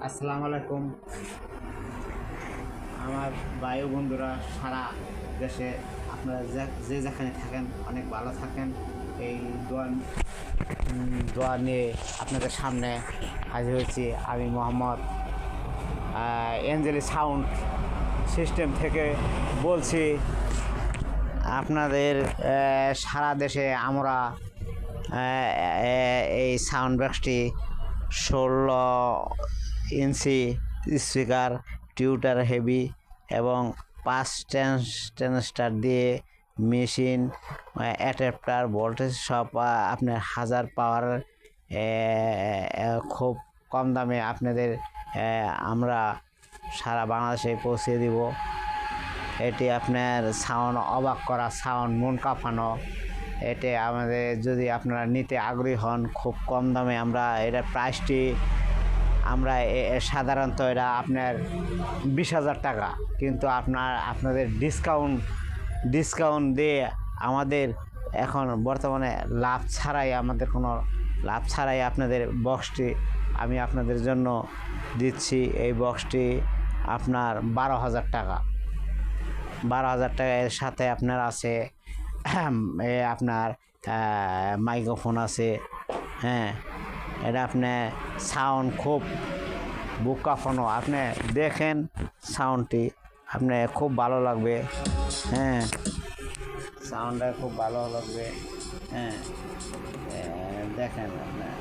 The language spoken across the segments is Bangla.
আসসালামু আলাইকুম। আমার ভাই ও বন্ধুরা সারা দেশে আপনারা যে যেখানে থাকেন অনেক ভালো থাকেন। এই দোয়া নিয়ে আপনাদের সামনে হাজির হয়েছি। আমি মোহাম্মদ এঞ্জেলি সাউন্ড সিস্টেম থেকে বলছি। আপনাদের সারা দেশে আমরা এই সাউন্ড বক্সটি 16 ইঞ্চি স্পিকার, টিউটার হেভি এবং 5 ট্রানজিস্টর দিয়ে মেশিন, অ্যাডাপ্টার, ভোল্টেজ সব আপনার 1000 পাওয়ার খুব কম দামে আপনাদের আমরা সারা বাংলাদেশে পৌঁছে দিব। এটি আপনার সাউন্ড অবাক করা, সাউন্ড মন কাঁপানো। এটি আমাদের যদি আপনারা নিতে আগ্রহী হন, খুব কম দামে আমরা এটার প্রাইসটি আমরা সাধারণত এটা আপনার 20,000 টাকা, কিন্তু আপনাদের ডিসকাউন্ট দিয়ে আমাদের এখন বর্তমানে লাভ ছাড়াই আপনাদের বক্সটি আমি আপনাদের জন্য দিচ্ছি। এই বক্সটি আপনার 12,000 টাকা। 12,000 টাকা। এর সাথে আপনার আছে আপনার মাইক্রোফোন আছে। হ্যাঁ, এটা আপনার সাউন্ড খুব বুক কাঁপানো। আপনি দেখেন সাউন্ডটি, আপনি খুব ভালো লাগবে। হ্যাঁ, সাউন্ডটা খুব ভালো লাগবে। হ্যাঁ, দেখেন আপনার।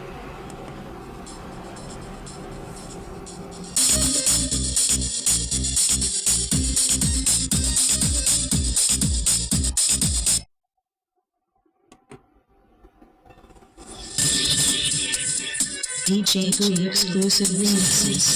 DJ Blue exclusive remixes.